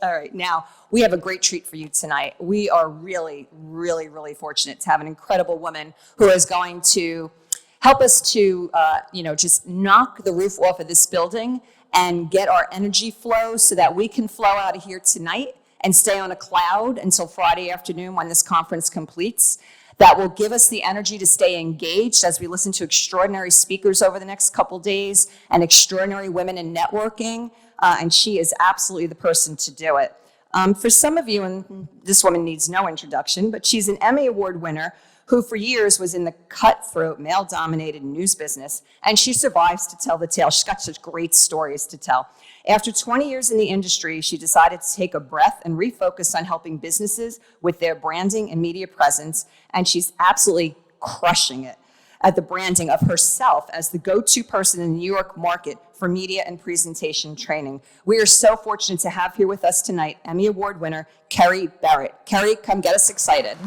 All right. Now, we have a great treat for you tonight. We are really, really, really fortunate to have an incredible woman who is going to help us to, just knock the roof off of this building and get our energy flow so that we can flow out of here tonight and stay on a cloud until Friday afternoon when this conference completes. That will give us the energy to stay engaged as we listen to extraordinary speakers over the next couple days and extraordinary women in networking. And she is absolutely the person to do it. For some of you, and this woman needs no introduction, but she's an Emmy Award winner who for years was in the cutthroat, male-dominated news business, and she survives to tell the tale. She's got such great stories to tell. After 20 years in the industry, she decided to take a breath and refocus on helping businesses with their branding and media presence, and she's absolutely crushing it at the branding of herself as the go-to person in the New York market for media and presentation training. We are so fortunate to have here with us tonight Emmy Award winner, Kerry Barrett. Kerry, come get us excited.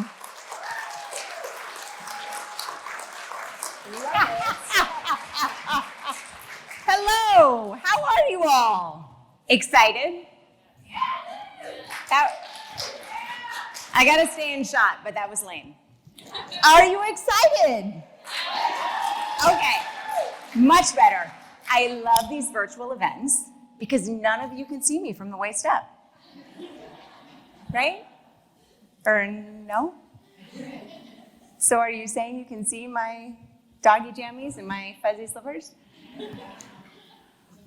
Hello, how are you all? Excited? I gotta stay in shot, but that was lame. Are you excited? Okay, much better. I love these virtual events because none of you can see me from the waist up. Right? Or no? So are you saying you can see my doggy jammies and my fuzzy slippers?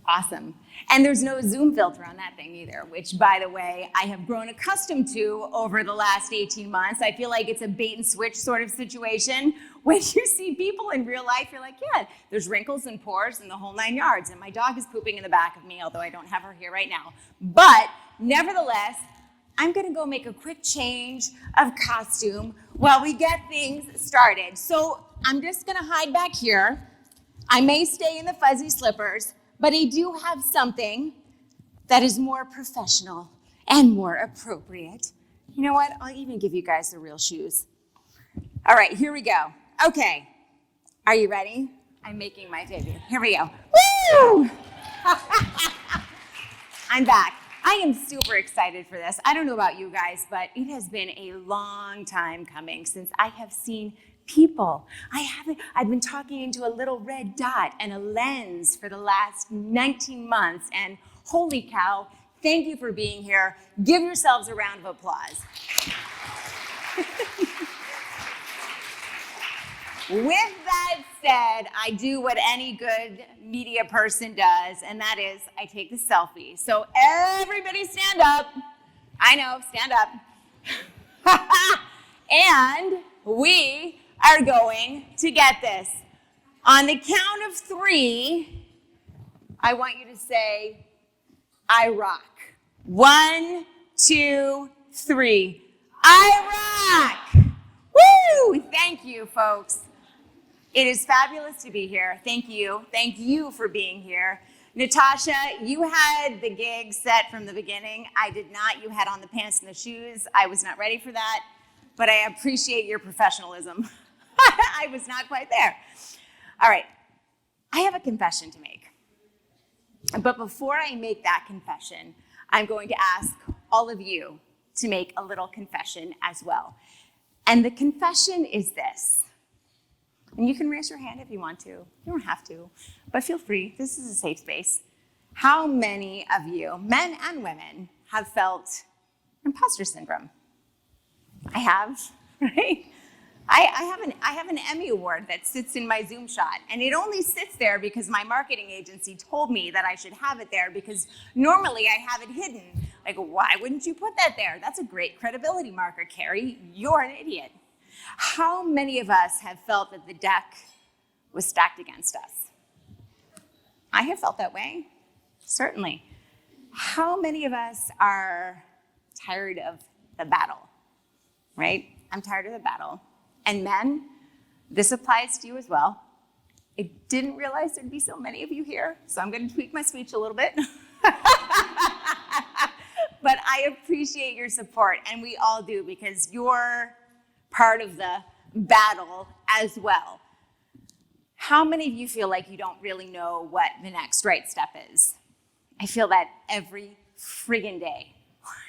Awesome. And there's no zoom filter on that thing either, which, by the way, I have grown accustomed to over the last 18 months. I feel like it's a bait and switch sort of situation. When you see people in real life, you're like, yeah, there's wrinkles and pores and the whole 9 yards. And my dog is pooping in the back of me, although I don't have her here right now. But nevertheless, I'm going to go make a quick change of costume while we get things started. So I'm just going to hide back here. I may stay in the fuzzy slippers, but I do have something that is more professional and more appropriate. You know what? I'll even give you guys the real shoes. All right, here we go. Okay, are you ready? I'm making my debut. Here we go. Woo! I'm back. I am super excited for this. I don't know about you guys, but it has been a long time coming since I have seen people. I've been talking into a little red dot and a lens for the last 19 months, and holy cow, thank you for being here. Give yourselves a round of applause. With that said, I do what any good media person does, and that is I take the selfie. So everybody stand up. I know, stand up. And we are going to get this. On the count of 3, I want you to say, I rock. 1, 2, 3. I rock! Woo! Thank you, folks. It is fabulous to be here. Thank you. Thank you for being here. Natasha, you had the gig set from the beginning. I did not. You had on the pants and the shoes. I was not ready for that, but I appreciate your professionalism. I was not quite there. All right, I have a confession to make. But before I make that confession, I'm going to ask all of you to make a little confession as well. And the confession is this. And you can raise your hand if you want to. You don't have to, but feel free. This is a safe space. How many of you, men and women, have felt imposter syndrome? I have, right? I have an Emmy Award that sits in my Zoom shot, and it only sits there because my marketing agency told me that I should have it there because normally I have it hidden. Like, why wouldn't you put that there? That's a great credibility marker, Kerry. You're an idiot. How many of us have felt that the deck was stacked against us? I have felt that way, certainly. How many of us are tired of the battle, right? I'm tired of the battle. And men, this applies to you as well. I didn't realize there'd be so many of you here, so I'm going to tweak my speech a little bit. But I appreciate your support, and we all do, because you're part of the battle as well. How many of you feel like you don't really know what the next right step is? I feel that every friggin' day.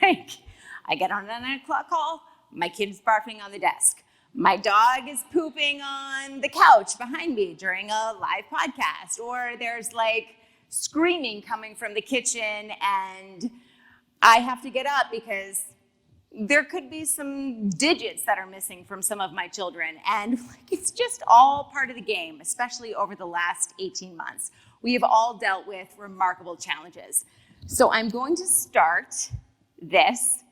Like, I get on a 9 o'clock call, my kid's barfing on the desk. My dog is pooping on the couch behind me during a live podcast, or there's like screaming coming from the kitchen and I have to get up because there could be some digits that are missing from some of my children. And like, it's just all part of the game, especially over the last 18 months. We have all dealt with remarkable challenges. So I'm going to start this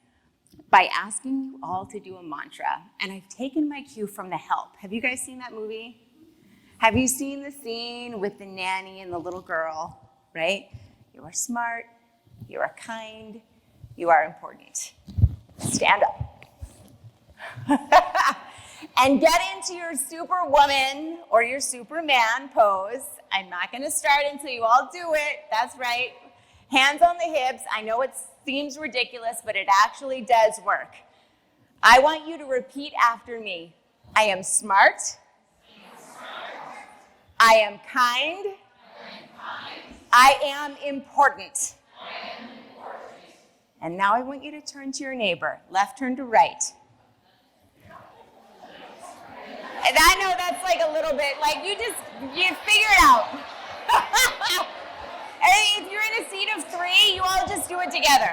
by asking you all to do a mantra. And I've taken my cue from The Help. Have you guys seen that movie? Have you seen the scene with the nanny and the little girl, right? You are smart, you are kind, you are important. Stand up. And get into your Superwoman or your Superman pose. I'm not gonna start until you all do it. That's right. Hands on the hips. I know it seems ridiculous, but it actually does work. I want you to repeat after me. I am smart. I am kind. I am important. And now I want you to turn to your neighbor. Left turn to right. And I know that's like a little bit, like you figure it out. And if you're in a seat of 3, you all just do it together.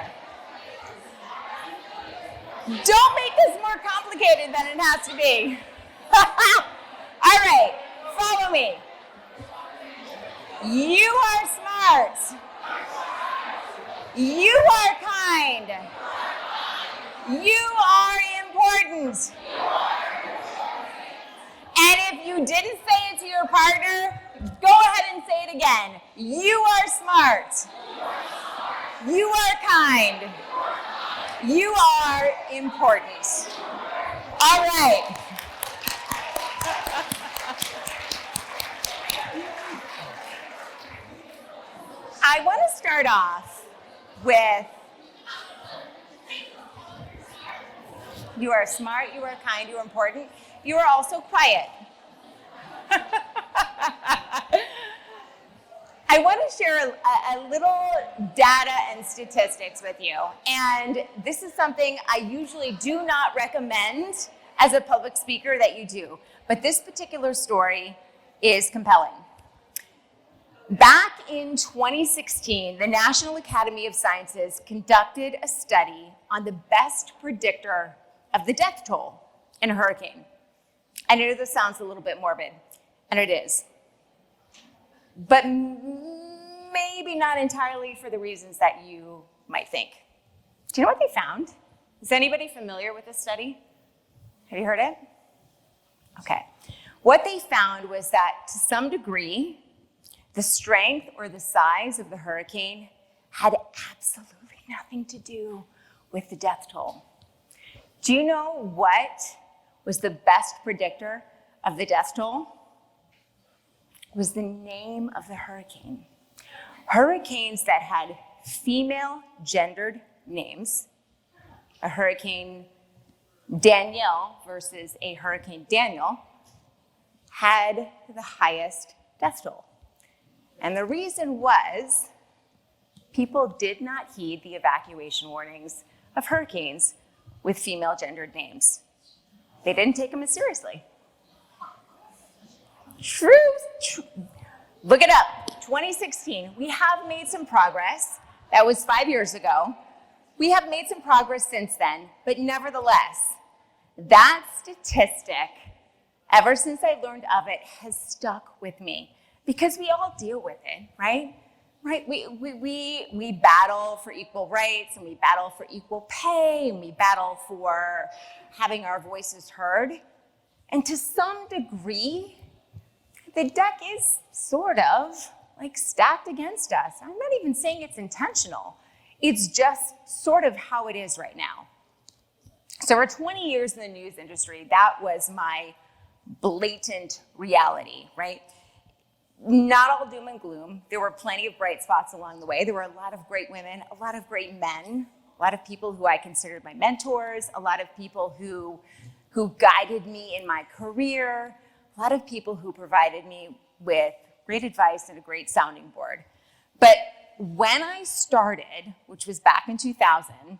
Don't make this more complicated than it has to be. All right, follow me. You are smart. You are kind. You are important. And if you didn't say it to your partner, go ahead and say it again. You are smart. You are kind. You are important. All right. I want to start off with you are smart, you are kind, you are important, you are also quiet. I want to share a little data and statistics with you. And this is something I usually do not recommend as a public speaker that you do. But this particular story is compelling. Back in 2016, the National Academy of Sciences conducted a study on the best predictor of the death toll in a hurricane. I know this sounds a little bit morbid, and it is. But maybe not entirely for the reasons that you might think. Do you know what they found? Is anybody familiar with this study? Have you heard it? Okay. What they found was that to some degree, the strength or the size of the hurricane had absolutely nothing to do with the death toll. Do you know what was the best predictor of the death toll? It was the name of the hurricane. Hurricanes that had female gendered names, a Hurricane Danielle versus a Hurricane Daniel, had the highest death toll. And the reason was people did not heed the evacuation warnings of hurricanes with female gendered names. They didn't take them as seriously. True. Look it up. 2016. We have made some progress. That was 5 years ago. We have made some progress since then, but nevertheless, that statistic, ever since I learned of it, has stuck with me because we all deal with it, right? Right? We battle for equal rights, and we battle for equal pay, and we battle for having our voices heard. And to some degree, the deck is sort of like stacked against us. I'm not even saying it's intentional. It's just sort of how it is right now. So for 20 years in the news industry, that was my blatant reality, right? Not all doom and gloom. There were plenty of bright spots along the way. There were a lot of great women, a lot of great men, a lot of people who I considered my mentors, a lot of people who guided me in my career, a lot of people who provided me with great advice and a great sounding board. But when I started, which was back in 2000,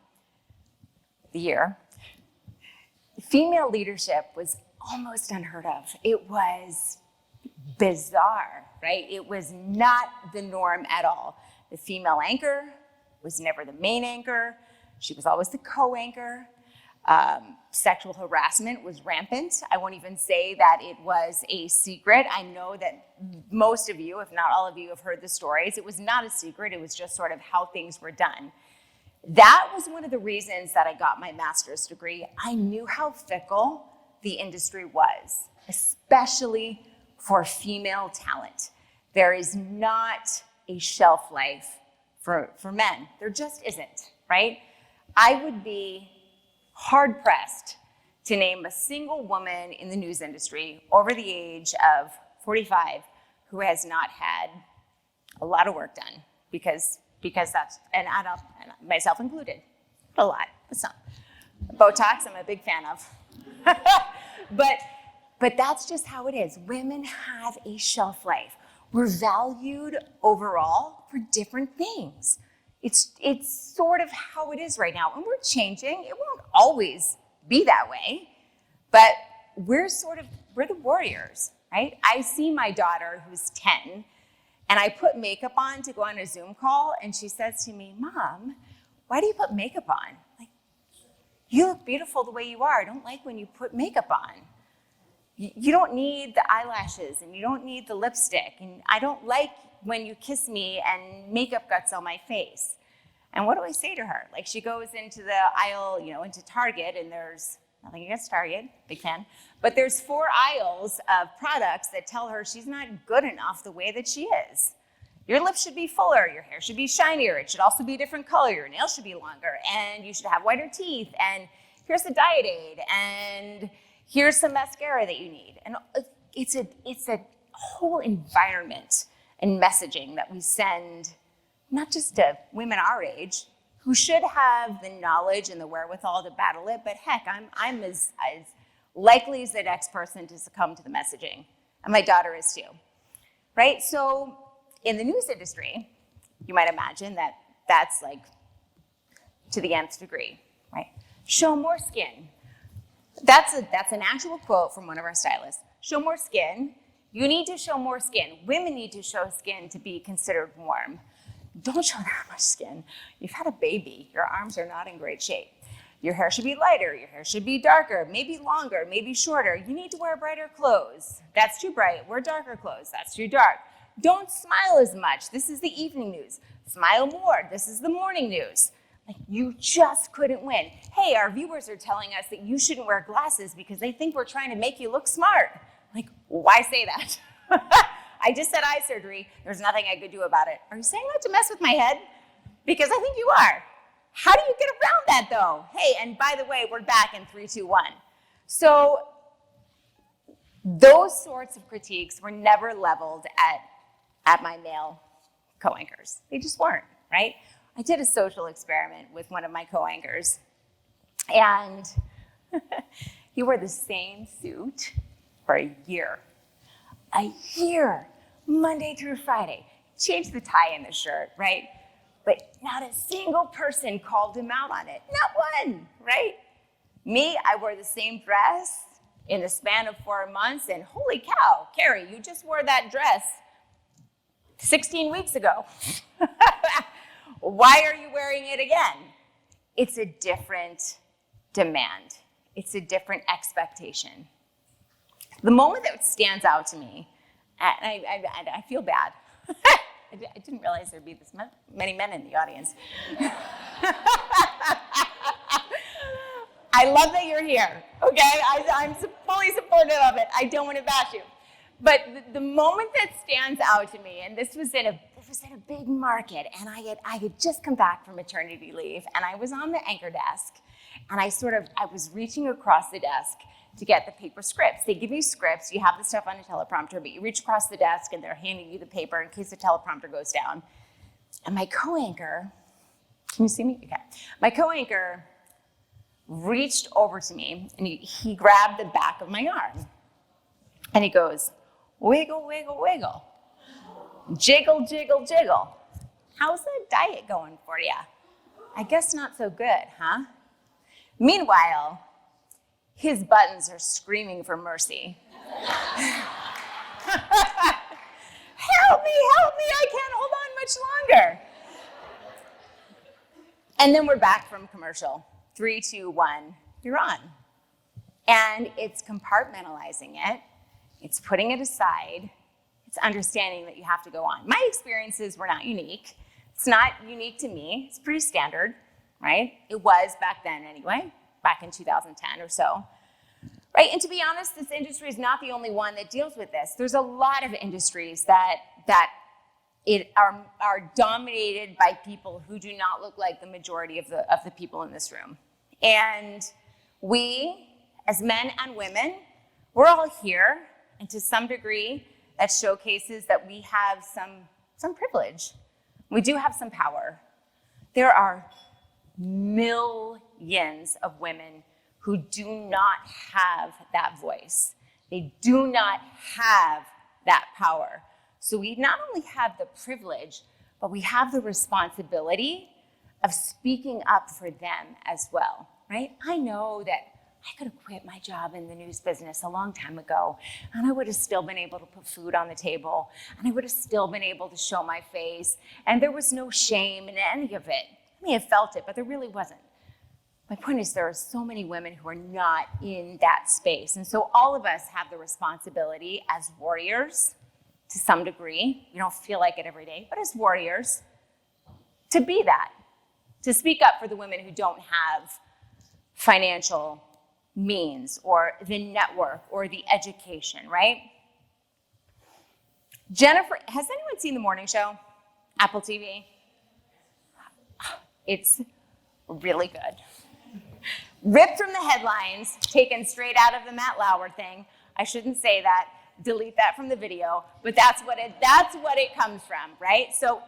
the year, female leadership was almost unheard of. It was bizarre, right? It was not the norm at all. The female anchor was never the main anchor. She was always the co-anchor. Sexual harassment was rampant. I won't even say that it was a secret. I know that most of you, if not all of you, have heard the stories. It was not a secret. It was just sort of how things were done. That was one of the reasons that I got my master's degree. I knew how fickle the industry was, especially for female talent. There is not a shelf life for men. There just isn't, right? I would be hard-pressed to name a single woman in the news industry over the age of 45 who has not had a lot of work done, because that's, and myself included, a lot, but some. Botox, I'm a big fan of. But that's just how it is. Women have a shelf life. We're valued overall for different things. It's sort of how it is right now, and we're changing. It won't always be that way, but we're the warriors, right? I see my daughter who's 10, and I put makeup on to go on a Zoom call, and she says to me, "Mom, why do you put makeup on? Like, you look beautiful the way you are. I don't like when you put makeup on. You don't need the eyelashes, and you don't need the lipstick, and I don't like when you kiss me and makeup guts on my face." And what do I say to her? Like, she goes into the aisle, into Target, and there's nothing against Target, big fan, but there's 4 aisles of products that tell her she's not good enough the way that she is. Your lips should be fuller, your hair should be shinier, it should also be a different color, your nails should be longer, and you should have whiter teeth, and here's a diet aid, and here's some mascara that you need. And it's a whole environment and messaging that we send, not just to women our age, who should have the knowledge and the wherewithal to battle it, but heck, I'm as likely as the next person to succumb to the messaging. And my daughter is too, right? So in the news industry, you might imagine that that's like to the nth degree, right? Show more skin. That's an actual quote from one of our stylists. Show more skin. You need to show more skin. Women need to show skin to be considered warm. Don't show that much skin. You've had a baby. Your arms are not in great shape. Your hair should be lighter. Your hair should be darker, maybe longer, maybe shorter. You need to wear brighter clothes. That's too bright. Wear darker clothes. That's too dark. Don't smile as much. This is the evening news. Smile more. This is the morning news. Like, you just couldn't win. Hey, our viewers are telling us that you shouldn't wear glasses because they think we're trying to make you look smart. Like, why say that? I just had eye surgery. There's nothing I could do about it. Are you saying not to mess with my head? Because I think you are. How do you get around that, though? Hey, and by the way, we're back in 3, 2, 1. So those sorts of critiques were never leveled at my male co-anchors. They just weren't, right? I did a social experiment with one of my co-anchors, and he wore the same suit for a year. A year, Monday through Friday. Changed the tie and the shirt, right? But not a single person called him out on it. Not one, right? Me, I wore the same dress in the span of 4 months, and holy cow, Kerry, you just wore that dress 16 weeks ago. Why are you wearing it again? It's a different demand. It's a different expectation. The moment that stands out to me, and I feel bad. I didn't realize there'd be this many men in the audience. I love that you're here, okay? I'm fully supportive of it. I don't want to bash you. But the moment that stands out to me, and this was at a big market, and I had just come back from maternity leave, and I was on the anchor desk, and I was reaching across the desk to get the paper scripts. They give you scripts, you have the stuff on a teleprompter, but you reach across the desk and they're handing you the paper in case the teleprompter goes down. And my co-anchor, can you see me? Okay. My co-anchor reached over to me and he grabbed the back of my arm and he goes, "Wiggle, wiggle, wiggle. Jiggle, jiggle, jiggle. How's that diet going for you? I guess not so good, huh?" Meanwhile, his buttons are screaming for mercy. Help me, I can't hold on much longer. And then we're back from commercial. 3, 2, 1, you're on. And it's compartmentalizing it. It's putting it aside. It's understanding that you have to go on. My experiences were not unique. It's not unique to me. It's pretty standard, right? It was back then anyway, back in 2010 or so. Right, and to be honest, this industry is not the only one that deals with this. There's a lot of industries that are dominated by people who do not look like the majority of the people in this room. And we, as men and women, we're all here, and to some degree, that showcases that we have some privilege. We do have some power. There are millions of women who do not have that voice. They do not have that power. So we not only have the privilege, but we have the responsibility of speaking up for them as well, right? I know that I could have quit my job in the news business a long time ago, and I would have still been able to put food on the table, and I would have still been able to show my face, and there was no shame in any of it. I may have felt it, but there really wasn't. My point is there are so many women who are not in that space. And so all of us have the responsibility as warriors, to some degree. You don't feel like it every day, but as warriors, to be that, to speak up for the women who don't have financial means or the network or the education, right? Jennifer, has anyone seen the morning show? Apple TV? It's really good. Ripped from the headlines, taken straight out of the Matt Lauer thing. I shouldn't say that. Delete that from the video, but that's what it comes from, right? So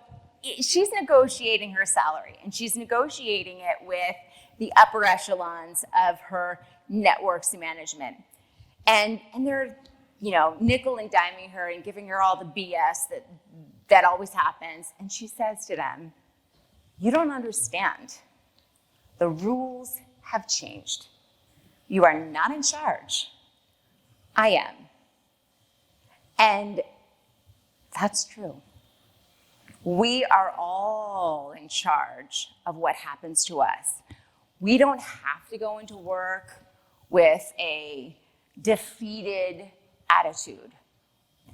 she's negotiating her salary, and she's negotiating it with the upper echelons of her networks management. And they're, nickel and diming her and giving her all the BS that always happens. And she says to them, "You don't understand. The rules have changed. You are not in charge. I am." And that's true. We are all in charge of what happens to us. We don't have to go into work with a defeated attitude.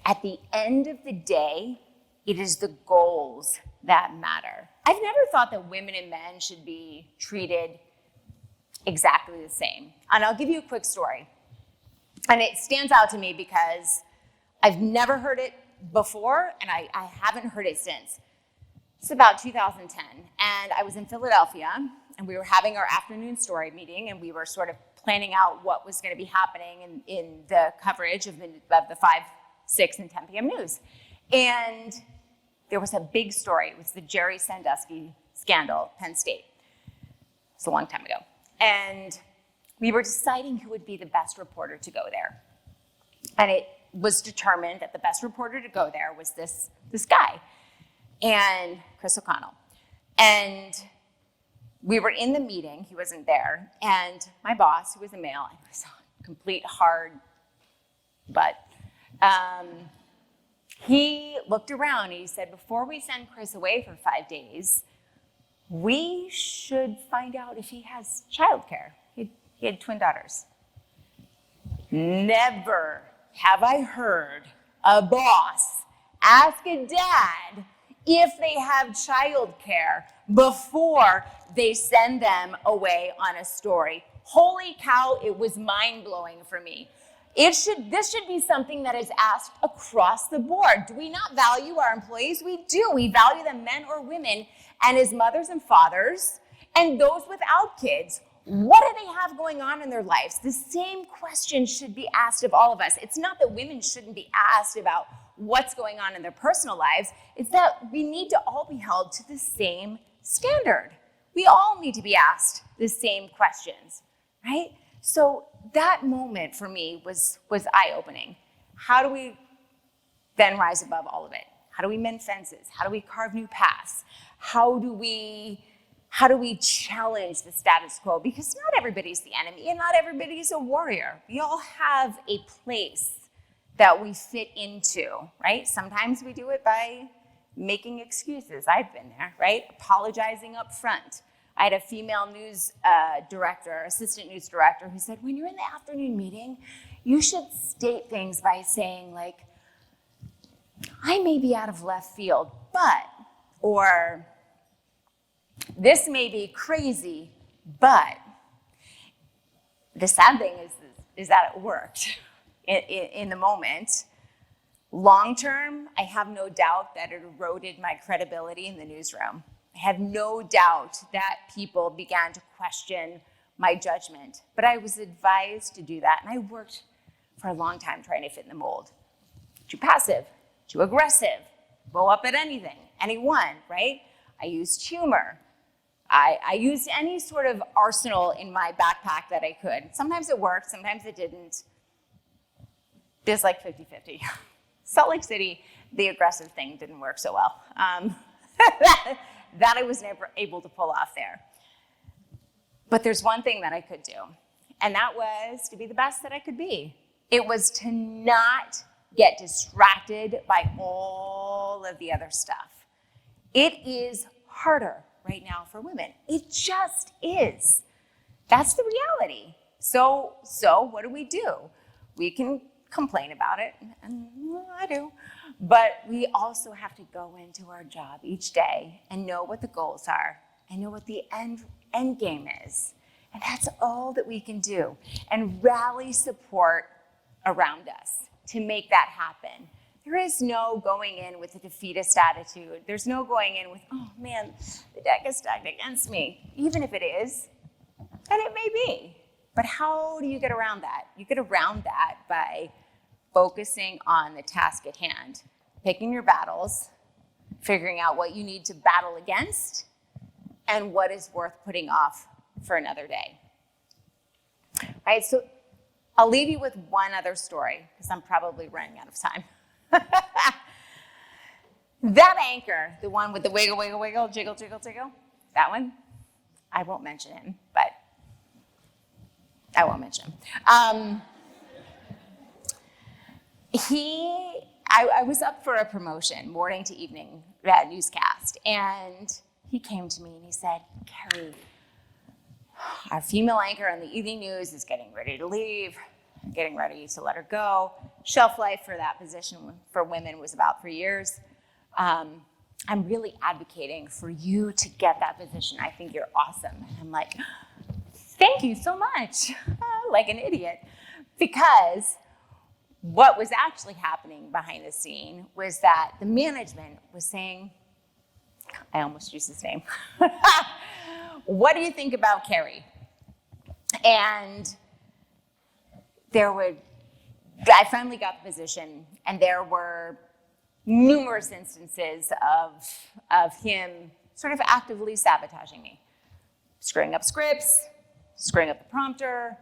At the end of the day, it is the goals that matter. I've never thought that women and men should be treated exactly the same. And I'll give you a quick story. And it stands out to me because I've never heard it before, and I haven't heard it since. It's about 2010, and I was in Philadelphia, and we were having our afternoon story meeting, and we were sort of planning out what was going to be happening in the coverage of the 5, 6, and 10 p.m. news. And there was a big story. It was the Jerry Sandusky scandal at Penn State. It's a long time ago. And we were deciding who would be the best reporter to go there. And it was determined that the best reporter to go there was this guy, and Chris O'Connell. And we were in the meeting, he wasn't there, and my boss, who was a male, and was a complete hard butt, he looked around and he said, "Before we send Chris away for 5 days, we should find out if he has childcare." He had twin daughters. Never have I heard a boss ask a dad if they have childcare before they send them away on a story. Holy cow, it was mind-blowing for me. This should be something that is asked across the board. Do we not value our employees? We do. We value them, men or women, and as mothers and fathers, and those without kids. What do they have going on in their lives? The same question should be asked of all of us. It's not that women shouldn't be asked about what's going on in their personal lives. It's that we need to all be held to the same standard. We all need to be asked the same questions, right? So that moment for me was eye-opening. How do we then rise above all of it? How do we mend fences? How do we carve new paths? How do we How do we challenge the status quo? Because not everybody's the enemy and not everybody's a warrior. We all have a place that we fit into, right? Sometimes we do it by making excuses. I've been there, right? Apologizing up front. I had a female news director, assistant news director, who said, when you're in the afternoon meeting, you should state things by saying like, I may be out of left field, but, or this may be crazy, but the sad thing is that it worked in the moment. Long term, I have no doubt that it eroded my credibility in the newsroom. I have no doubt that people began to question my judgment, but I was advised to do that, and I worked for a long time trying to fit in the mold. Too passive, too aggressive, blow up at anything, anyone, right? I used humor. I used any sort of arsenal in my backpack that I could. Sometimes it worked, sometimes it didn't. There's like 50-50. Salt Lake City, the aggressive thing didn't work so well. That I was never able to pull off there. But there's one thing that I could do, and that was to be the best that I could be. It was to not get distracted by all of the other stuff. It is harder right now for women. It just is. That's the reality. So what do? We can complain about it, and I do, but we also have to go into our job each day and know what the goals are and know what the end game is. And that's all that we can do, and rally support around us to make that happen. There is no going in with a defeatist attitude. There's no going in with, oh man, the deck is stacked against me. Even if it is, and it may be. But how do you get around that? You get around that by focusing on the task at hand, picking your battles, figuring out what you need to battle against, and what is worth putting off for another day. All right, so I'll leave you with one other story, because I'm probably running out of time. That anchor, the one with the wiggle, wiggle, wiggle, jiggle, jiggle, jiggle, that one, I won't mention him, but I won't mention him. I was up for a promotion, morning to evening newscast, and he came to me and he said, Kerry, our female anchor on the evening news is getting ready to leave, getting ready to let her go. Shelf life for that position for women was about 3 years. I'm really advocating for you to get that position. I think you're awesome. And I'm like, thank you so much, like an idiot, because what was actually happening behind the scene was that the management was saying, I almost used his name, what do you think about Kerry? And I finally got the position, and there were numerous instances of him sort of actively sabotaging me, screwing up scripts, screwing up the prompter,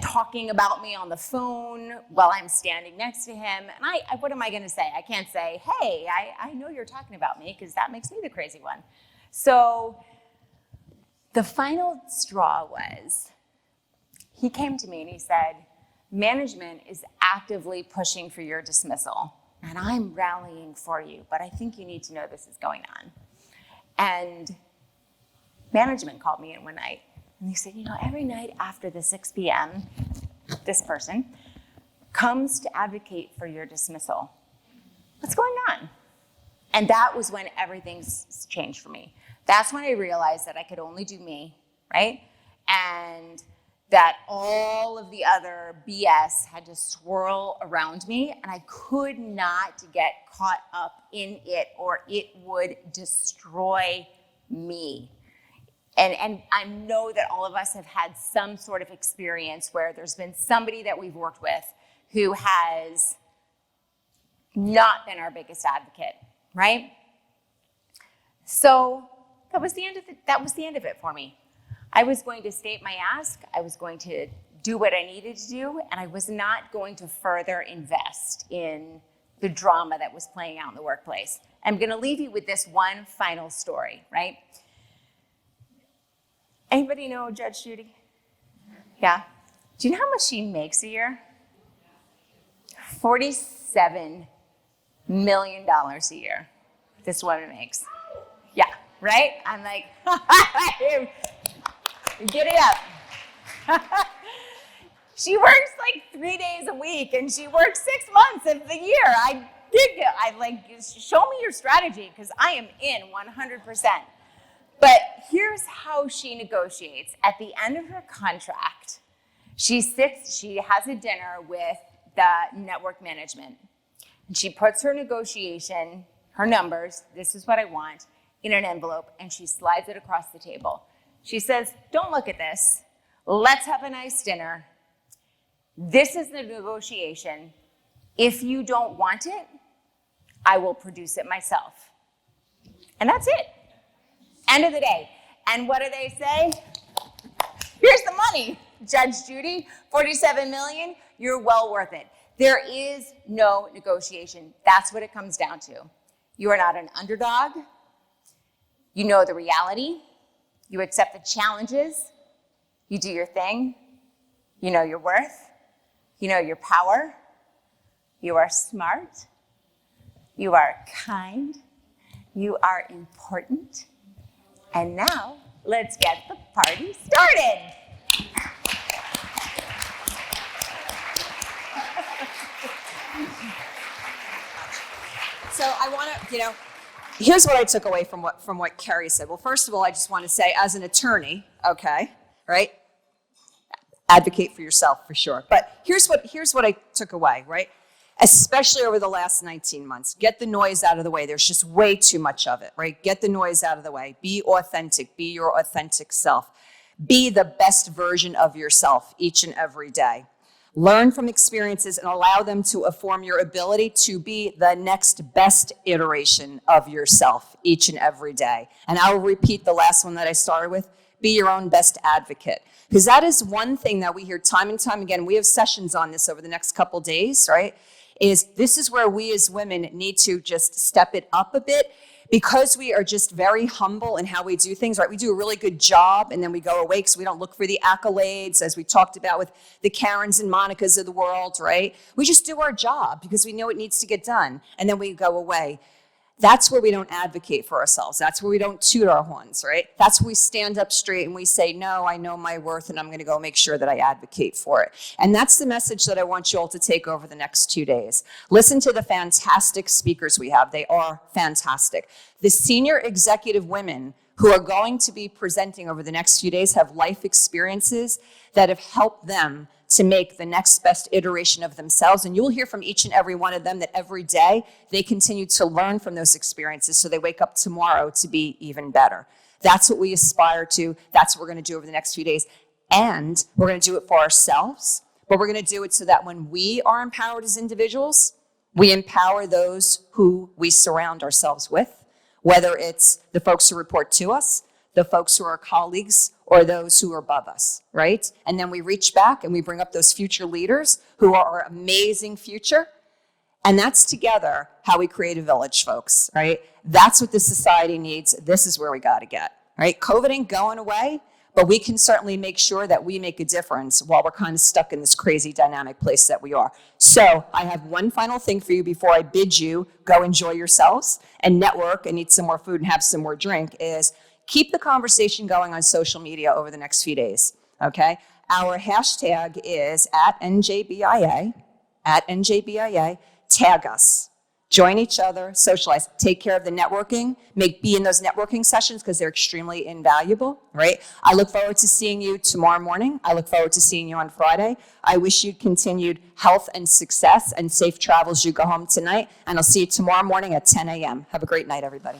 talking about me on the phone while I'm standing next to him. And what am I going to say? I can't say, hey, I know you're talking about me, because that makes me the crazy one. So the final straw was, he came to me and he said, management is actively pushing for your dismissal, and I'm rallying for you, but I think you need to know this is going on. And management called me in one night, and they said, every night after the 6 p.m., this person comes to advocate for your dismissal. What's going on? And that was when everything's changed for me. That's when I realized that I could only do me, right? And that all of the other BS had to swirl around me, and I could not get caught up in it, or it would destroy me. And I know that all of us have had some sort of experience where there's been somebody that we've worked with who has not been our biggest advocate, right? So that was the end of it for me. I was going to state my ask, I was going to do what I needed to do, and I was not going to further invest in the drama that was playing out in the workplace. I'm gonna leave you with this one final story, right? Anybody know Judge Judy? Yeah? Do you know how much she makes a year? $47 million a year, this woman makes. Yeah, right? I'm like, get it up. She works like 3 days a week and she works 6 months of the year. I like, show me your strategy because I am in 100%. But here's how she negotiates. At the end of her contract, she has a dinner with the network management. And she puts her negotiation, her numbers, this is what I want, in an envelope, and she slides it across the table. She says, don't look at this. Let's have a nice dinner. This is the negotiation. If you don't want it, I will produce it myself. And that's it. End of the day. And what do they say? Here's the money, Judge Judy, $47 million, you're well worth it. There is no negotiation. That's what it comes down to. You are not an underdog. You know the reality. You accept the challenges. You do your thing. You know your worth. You know your power. You are smart. You are kind. You are important. And now, let's get the party started. So I want to, here's what I took away from what Kerry said. Well, first of all, I just want to say, as an attorney, okay, right? Advocate for yourself for sure. But here's what I took away, right? Especially over the last 19 months. Get the noise out of the way. There's just way too much of it, right? Get the noise out of the way. Be authentic. Be your authentic self. Be the best version of yourself each and every day. Learn from experiences and allow them to inform your ability to be the next best iteration of yourself each and every day. And I will repeat the last one that I started with. Be your own best advocate. Because that is one thing that we hear time and time again. We have sessions on this over the next couple days, right? This is where we as women need to just step it up a bit, because we are just very humble in how we do things, right? We do a really good job and then we go away because we don't look for the accolades, as we talked about with the Karens and Monicas of the world, right? We just do our job because we know it needs to get done, and then we go away. That's where we don't advocate for ourselves. That's where we don't toot our horns, right? That's where we stand up straight and we say, no, I know my worth and I'm going to go make sure that I advocate for it. And that's the message that I want you all to take over the next 2 days. Listen to the fantastic speakers we have. They are fantastic. The senior executive women who are going to be presenting over the next few days have life experiences that have helped them to make the next best iteration of themselves. And you'll hear from each and every one of them that every day they continue to learn from those experiences so they wake up tomorrow to be even better. That's what we aspire to. That's what we're going to do over the next few days. And we're going to do it for ourselves, but we're going to do it so that when we are empowered as individuals, we empower those who we surround ourselves with, whether it's the folks who report to us, the folks who are colleagues, or those who are above us, right? And then we reach back and we bring up those future leaders who are our amazing future. And that's together how we create a village, folks, right? That's what this society needs. This is where we got to get, right? COVID ain't going away, but we can certainly make sure that we make a difference while we're kind of stuck in this crazy dynamic place that we are. So I have one final thing for you before I bid you go enjoy yourselves and network and eat some more food and have some more drink, is keep the conversation going on social media over the next few days, okay? Our hashtag is @NJBIA, tag us. Join each other, socialize, take care of the networking, be in those networking sessions because they're extremely invaluable, right? I look forward to seeing you tomorrow morning. I look forward to seeing you on Friday. I wish you continued health and success and safe travels as you go home tonight, and I'll see you tomorrow morning at 10 a.m. Have a great night, everybody.